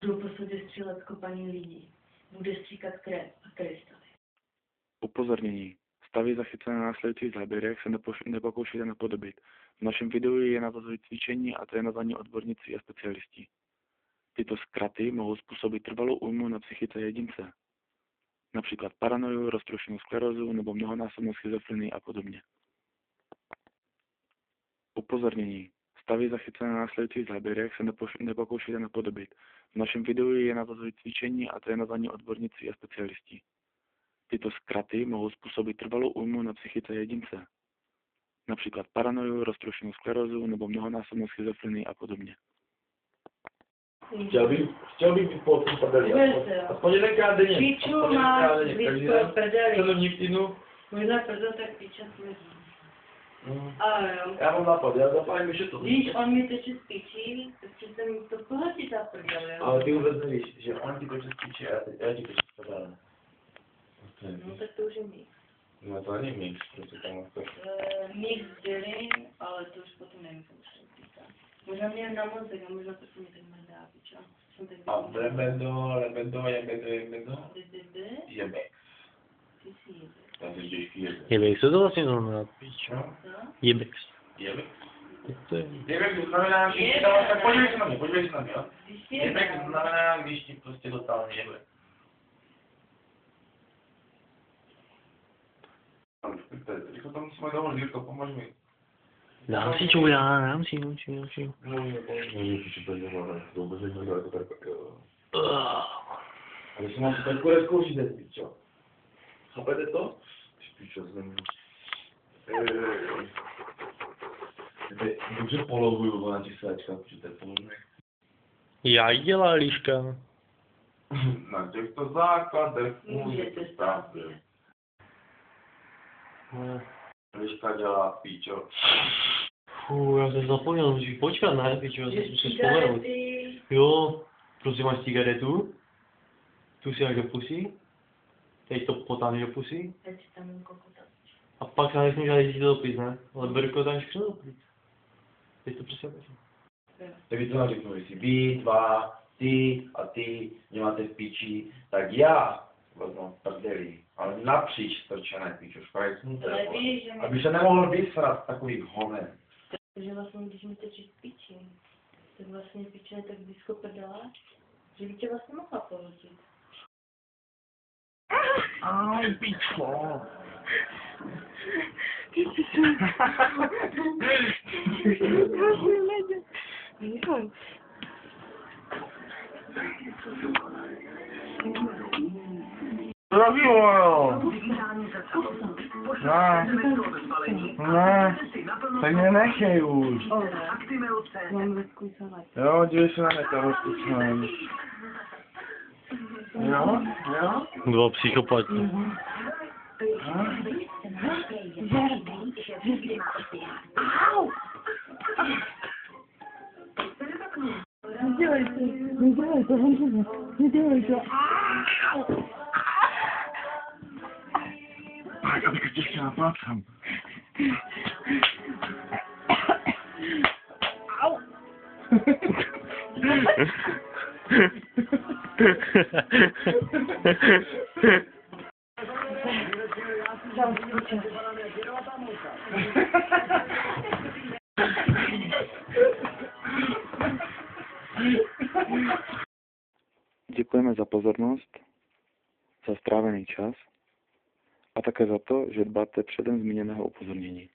Budou posledně střílet kopaní lidí. Bude stříkat krev a krystaly. Upozornění. Stavy zachycené na následujících záběrech se nepokoušejte napodobit. V našem videu je navazují cvičení a trénování odborníci a specialisti. Tyto zkraty mohou způsobit trvalou újmu na psychice jedince. Například paranoju, roztroušenou sklerózu nebo mnohonásobnou schizofrenii a podobně. Upozornění. Stavy zachycené na následujících záběrech se nepokoušejte napodobit. V našem videu je navazují cvičení a trénování odborníci a specialisti. Tyto zkraty mohou způsobit trvalou újmu na psychice jedince. Například paranoju, roztroušenou sklerózu nebo mnohonásobnou schizofrenii a podobně. Chtěl bych být pod prdeli. Aspoň jedenkrát denně. Píču máš blízko prdeli. 7 dní v týdnu. Možná prdel tak píčat může. Ale jo. Já mám nápad, já zapálím ještě to. Když on mi teče z píčí, tak přece mi to pohltí ta prdel, jo. Ale ty vůbec nevíš, že on ti teče z píči a já ti teče z prdele. No tak to už je mix. No to není mix, prostě tam chceš. Mix bylin, ale to už potom nevím, co už to týká. Možná mě na mozek a možná to mě tak mrdá, piča. A jebendo. Jebex. Ty si jebe. Takže dější jebex. Jebex, co to vlastně znamená? No? Jebex. Jebex? To je... Jebex znamená, když ti dáváš, tak podívej se na mě, jo? Jebex znamená, když ti prostě totálně jebe. Rychle to musíme dovolit, Jirko, pomož mi. Dám si čuja, dám si. Ale si mám takovou nezkoušíte, pičo. Chápete to? Pičo, jsem... Dobře polovuju na těch sáčkách, protože to je položné. Já jí dělá líška. Na těchto základech Můžete stavět. Liška dělá píčo. Já jsem zapomněl, musíš počkat, ne, pičo, já jsem se vzpomenout. Jo, prosím, máš cigaretu? Tu si až do pusy? Teď to potáhneš do pusy? Teď si tam kokotat. A pak já nesmíš žádný si to dopít, ne? Ale Berko tam škřel dopít. Teď to přesně počím. Tak vy to nařeknu, jestli vy, dva, ty a ty nemáte v píči, tak já vezmu prdeli, ale napříč strčené píčo, špajek smuté. Ale víš, že Aby se nemohl vysrat takových hoven. Takže vlastně, když mi teče z píči, tak vlastně píče je tak blízko prdela, že by tě vlastně mohla pohltit. Aj, pičo. Zdravího! Ne, tak mě nechej už. Mám lesku salát. Jo, dívej se na mě, to rozkucám. Jo? Dva psychopati. Nedělej to, nedělej to. Tak, abych tě chtěla plácám. Au! Děkujeme za pozornost, za strávený čas a také za to, že dbáte předem zmíněného upozornění.